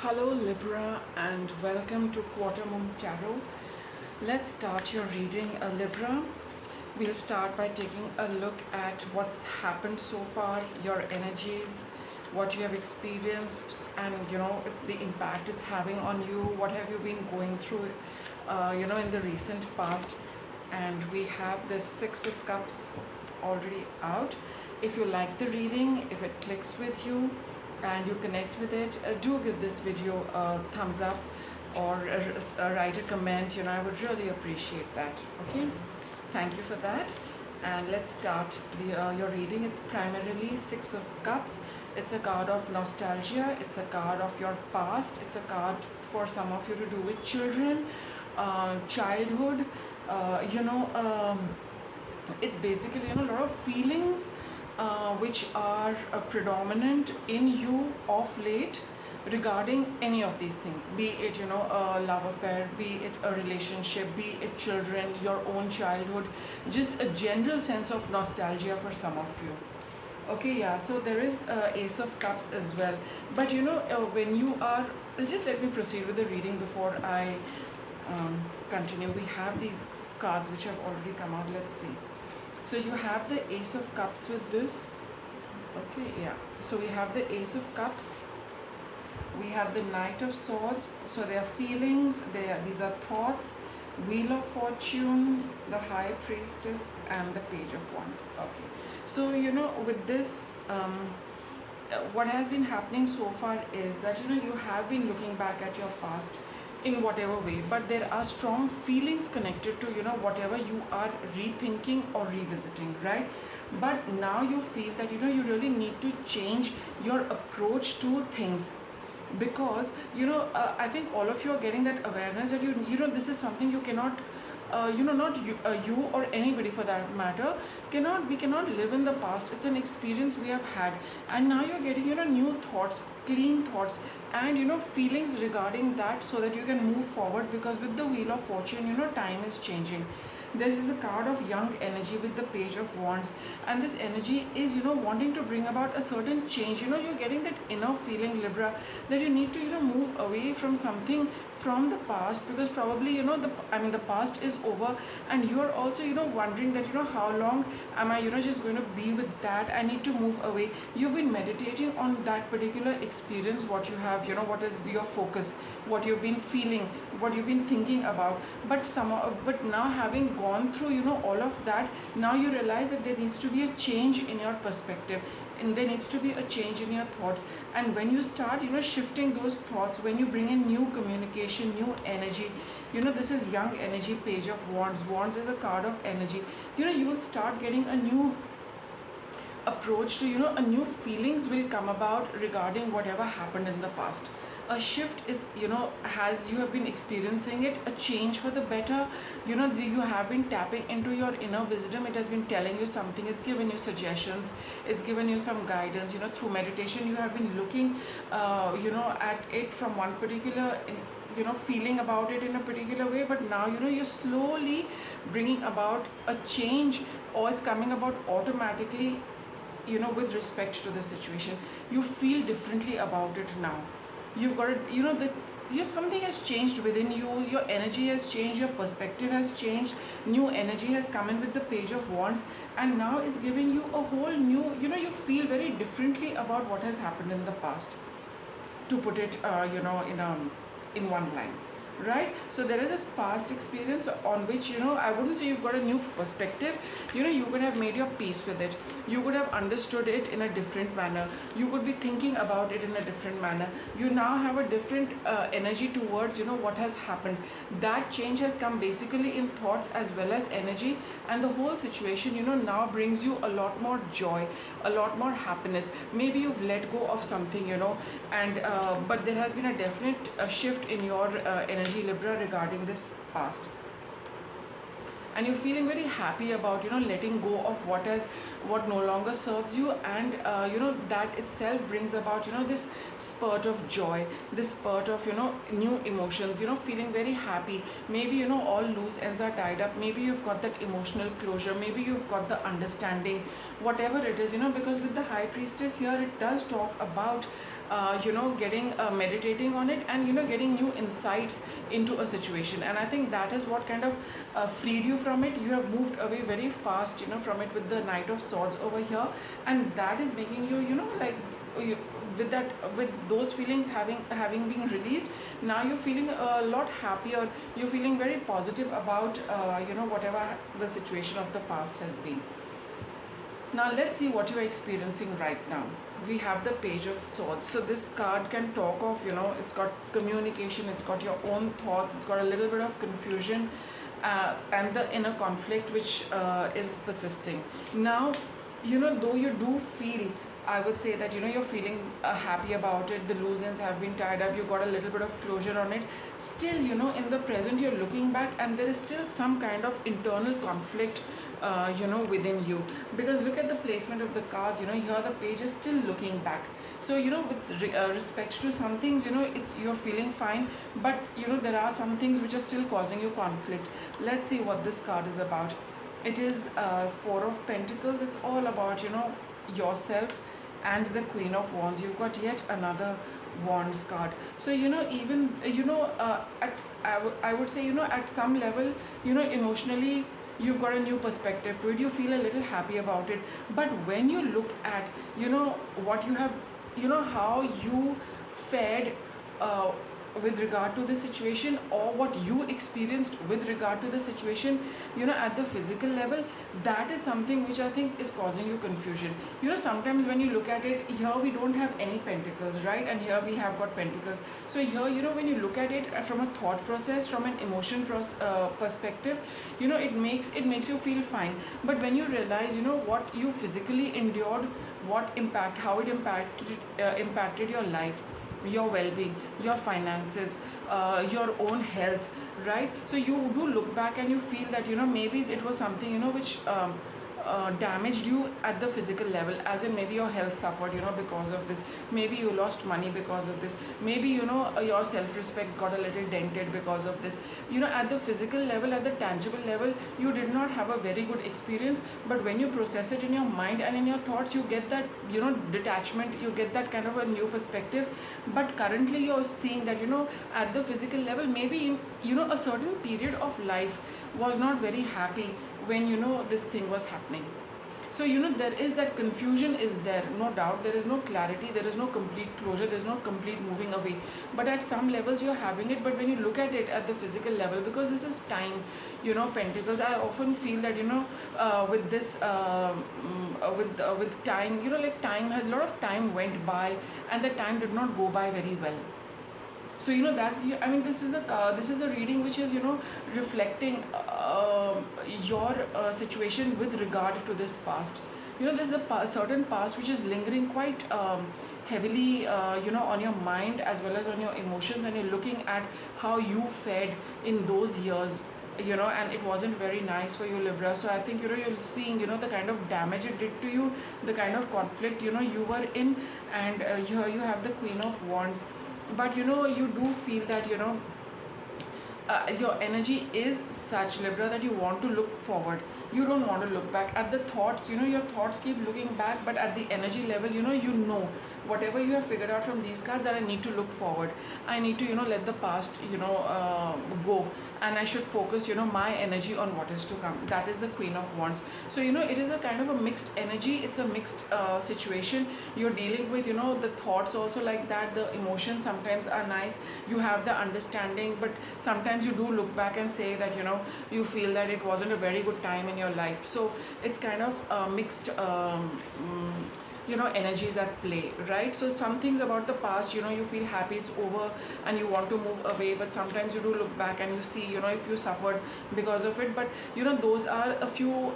Hello Libra and welcome to Quarter Moon Tarot. Let's start your reading, Libra. We'll start by taking a look at what's happened so far, your energies, what you have experienced, and the impact it's having on you. What have you been going through, in the recent past? And we have this Six of Cups already out. If you like the reading, if it clicks with you, and you connect with it, do give this video a thumbs up or write a comment. I would really appreciate that. Okay, thank you for that. And let's start your reading. It's primarily Six of Cups. It's a card of nostalgia. It's a card of your past. It's a card for some of you to do with children, childhood. It's basically a lot of feelings which are predominant in you of late regarding any of these things, be it a love affair, be it a relationship, be it children, your own childhood, just a general sense of nostalgia for some of you. Okay, yeah, so there is Ace of Cups as well, but when you are, just let me proceed with the reading before I continue. We have these cards which have already come out. Let's see. So you have the Ace of Cups with this. Okay, yeah. So we have the Ace of Cups. We have the Knight of Swords. So they are feelings, these are thoughts, Wheel of Fortune, the High Priestess, and the Page of Wands. Okay. So with this, what has been happening so far is that you have been looking back at your past in whatever way, but there are strong feelings connected to whatever you are rethinking or revisiting, right? But now you feel that you really need to change your approach to things, because I think all of you are getting that awareness that this is something you cannot not you or anybody for that matter we cannot live in the past. It's an experience we have had, and now you're getting new thoughts, clean thoughts, and feelings regarding that, so that you can move forward, because with the Wheel of Fortune time is changing. This is a card of young energy with the Page of Wands, and this energy is wanting to bring about a certain change. You're getting that inner feeling, Libra, that you need to move away from something from the past, because probably the past is over, and you are also wondering that how long am I just going to be with that. I need to move away. You've been meditating on that particular experience, what you have, what is your focus, what you've been feeling, what you've been thinking about. But now, having gone through all of that, now you realize that there needs to be a change in your perspective, and there needs to be a change in your thoughts. And when you start shifting those thoughts, when you bring in new communication, new energy, this is young energy, Page of Wands. Wands is a card of energy. You will start getting a new approach to a new feelings will come about regarding whatever happened in the past. A shift is as you have been experiencing it, a change for the better. You have been tapping into your inner wisdom. It has been telling you something. It's given you suggestions, it's given you some guidance. Through meditation you have been looking at it from one particular feeling about it in a particular way, but now you're slowly bringing about a change, or it's coming about automatically with respect to the situation. You feel differently about it now. You've got it, something has changed within you. Your energy has changed, your perspective has changed, new energy has come in with the Page of Wands, and now it's giving you a whole new, you feel very differently about what has happened in the past, to put it in one line, right? So there is this past experience on which I wouldn't say you've got a new perspective. You could have made your peace with it. You could have understood it in a different manner. You could be thinking about it in a different manner. You now have a different energy towards what has happened. That change has come basically in thoughts as well as energy, and the whole situation now brings you a lot more joy, a lot more happiness. Maybe you've let go of something, and but there has been a definite shift in your energy, Libra, regarding this past, and you're feeling very happy about letting go of what no longer serves you, and that itself brings about this spurt of joy, this spurt of new emotions, feeling very happy. Maybe all loose ends are tied up. Maybe you've got that emotional closure, maybe you've got the understanding, whatever it is, because with the High Priestess here, it does talk about getting meditating on it, and getting new insights into a situation. And I think that is what kind of freed you from it. You have moved away very fast from it with the Knight of Swords over here, and that is making you like you, with those feelings having been released, now you're feeling a lot happier. You're feeling very positive about whatever the situation of the past has been. Now let's see what you are experiencing right now. We have the Page of Swords. So this card can talk of, it's got communication, it's got your own thoughts, it's got a little bit of confusion, and the inner conflict which is persisting. Now, though you do feel, I would say that you're feeling happy about it. The loose ends have been tied up. You got a little bit of closure on it. Still, in the present, you're looking back, and there is still some kind of internal conflict, within you. Because look at the placement of the cards. Here the page is still looking back. So with respect to some things, it's you're feeling fine, but there are some things which are still causing you conflict. Let's see what this card is about. It is Four of Pentacles. It's all about yourself. And the Queen of Wands. You've got yet another Wands card. So even I would say at some level emotionally you've got a new perspective to it. You feel a little happy about it. But when you look at what you have, how you fared with regard to the situation, or what you experienced with regard to the situation at the physical level, that is something which I think is causing you confusion. Sometimes when you look at it, here we don't have any pentacles, right? And here we have got pentacles. So here when you look at it from a thought process, from an emotion perspective, it makes you feel fine. But when you realize what you physically endured, how it impacted your life, your well-being, your finances, your own health, right? So you do look back and you feel that maybe it was something which damaged you at the physical level, as in maybe your health suffered because of this, maybe you lost money because of this, maybe your self-respect got a little dented because of this. At the physical level, at the tangible level, you did not have a very good experience. But when you process it in your mind and in your thoughts, you get that detachment, you get that kind of a new perspective. But currently you're seeing that at the physical level, maybe in a certain period of life was not very happy when this thing was happening. So there is that confusion is there, no doubt. There is no clarity, there is no complete closure, there is no complete moving away. But at some levels you're having it. But when you look at it at the physical level, because this is time, pentacles, I often feel that with this with time, like time has, a lot of time went by, and the time did not go by very well. So this is a reading which is reflecting your situation with regard to this past. There's a certain past which is lingering quite heavily on your mind as well as on your emotions, and you're looking at how you fared in those years, and it wasn't very nice for you, Libra. So I think you're seeing the kind of damage it did to you, the kind of conflict you were in. And here you have the Queen of Wands. But you do feel that your energy is such, Libra, that you want to look forward. You don't want to look back at the thoughts. Your thoughts keep looking back, but at the energy level, whatever you have figured out from these cards, that I need to look forward. I need to let the past go, and I should focus my energy on what is to come. That is the Queen of Wands. So it is a kind of a mixed energy. It's a mixed situation you're dealing with. The thoughts also like that, the emotions sometimes are nice, you have the understanding, but sometimes you do look back and say that you feel that it wasn't a very good time in your life. So it's kind of mixed energies at play, right? So some things about the past, you feel happy it's over and you want to move away, but sometimes you do look back and you see if you suffered because of it. But those are a few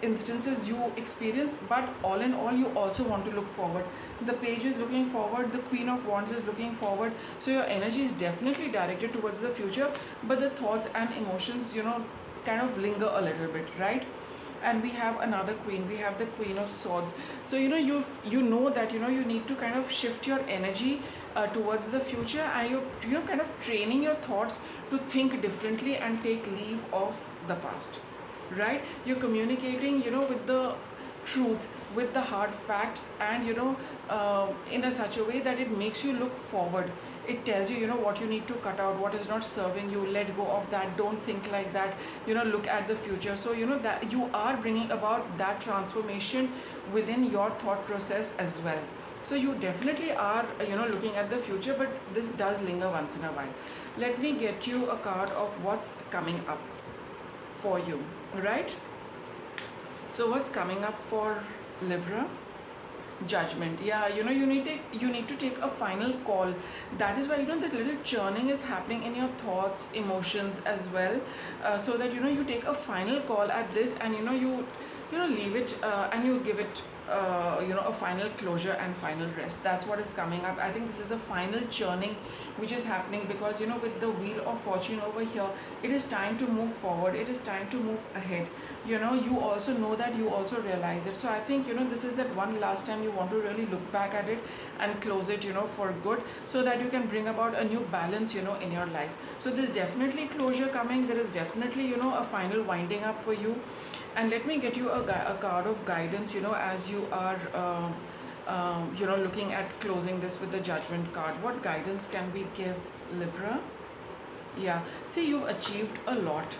instances you experience. But all in all, you also want to look forward. The Page is looking forward, the Queen of Wands is looking forward. So your energy is definitely directed towards the future, but the thoughts and emotions kind of linger a little bit, right? And we have another queen, we have the Queen of Swords. So you know that you need to kind of shift your energy towards the future, and you're kind of training your thoughts to think differently and take leave of the past, right? You're communicating with the truth, with the hard facts, and in a such a way that it makes you look forward. It tells you, what you need to cut out, what is not serving you, let go of that, don't think like that, look at the future. So that you are bringing about that transformation within your thought process as well. So you definitely are looking at the future, but this does linger once in a while. Let me get you a card of what's coming up for you, right? So what's coming up for Libra? Judgment. Yeah, you need to take a final call. That is why that little churning is happening in your thoughts, emotions as well, so that you take a final call at this, and leave it, and you give it a final closure and final rest. That's what is coming up. I think this is a final churning which is happening, because with the wheel of fortune over here, it is time to move forward, it is time to move ahead. You also know that, you also realize it. So I think this is that one last time you want to really look back at it and close it for good, so that you can bring about a new balance in your life. So there's definitely closure coming, there is definitely a final winding up for you. And let me get you a card of guidance as you are looking at closing this with the Judgment card. What guidance can we give, Libra? Yeah, see, you've achieved a lot,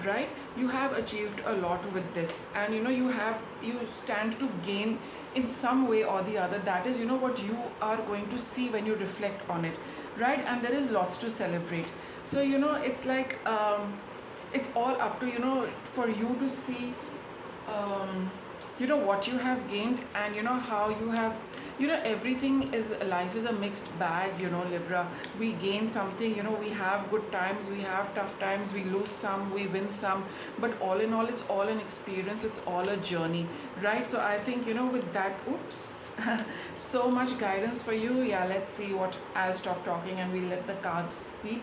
right? You have achieved a lot with this, and you stand to gain in some way or the other. That is what you are going to see when you reflect on it, right? And there is lots to celebrate. So it's like it's all up to for you to see what you have gained, and how you have everything is, life is a mixed bag, Libra. We gain something, we have good times, we have tough times, we lose some, we win some, but all in all, it's all an experience, it's all a journey, right? So I think with that, oops, so much guidance for you. Yeah, let's see what, I'll stop talking and we'll let the cards speak.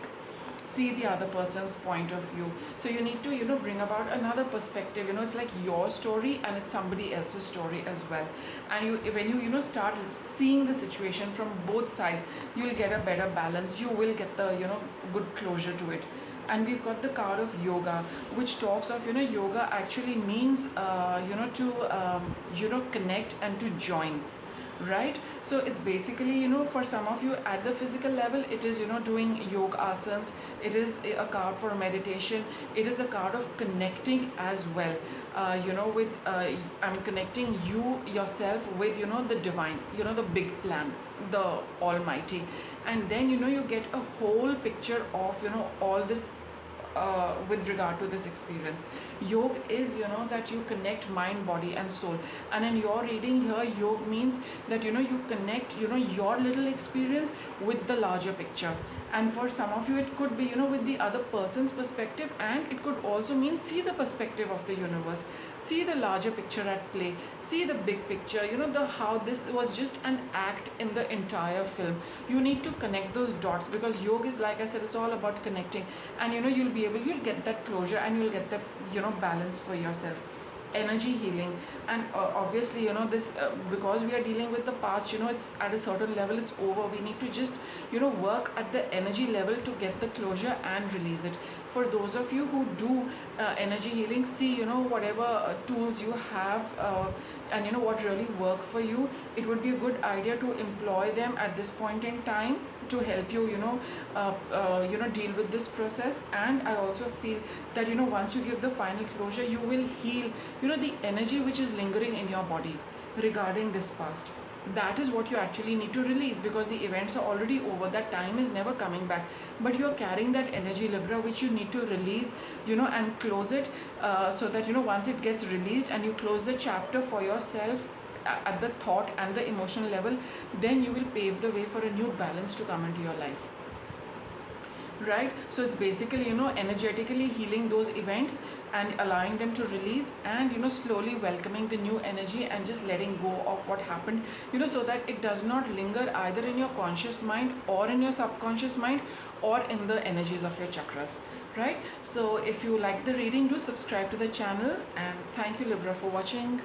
See the other person's point of view. So you need to bring about another perspective. It's like your story and it's somebody else's story as well. And when you start seeing the situation from both sides, you'll get a better balance, you will get the good closure to it. And we've got the card of yoga, which talks of yoga actually means to connect and to join, right? So it's basically for some of you at the physical level, it is doing yoga asanas, it is a card for meditation, it is a card of connecting as well, with connecting yourself with the divine, the big plan, the almighty. And then you get a whole picture of all this with regard to this experience. Yoga is that you connect mind, body and soul. And in your reading here, yoga means that you connect your little experience with the larger picture. And for some of you, it could be with the other person's perspective, and it could also mean see the perspective of the universe, see the larger picture at play, see the big picture, the how this was just an act in the entire film. You need to connect those dots, because yoga is, like I said, it's all about connecting. And you'll get that closure, and you'll get that balance for yourself. Energy healing. And obviously this because we are dealing with the past, it's at a certain level, it's over. We need to just work at the energy level to get the closure and release it. For those of you who do energy healing, see whatever tools you have and what really work for you, it would be a good idea to employ them at this point in time to help you deal with this process. And I also feel that once you give the final closure, you will heal the energy which is lingering in your body regarding this past. That is what you actually need to release, because the events are already over, that time is never coming back, but you're carrying that energy, Libra, which you need to release and close it, so that once it gets released and you close the chapter for yourself at the thought and the emotional level, then you will pave the way for a new balance to come into your life, right? So it's basically energetically healing those events and allowing them to release, and slowly welcoming the new energy and just letting go of what happened, so that it does not linger either in your conscious mind or in your subconscious mind or in the energies of your chakras, right? So if you like the reading, do subscribe to the channel, and thank you, Libra, for watching.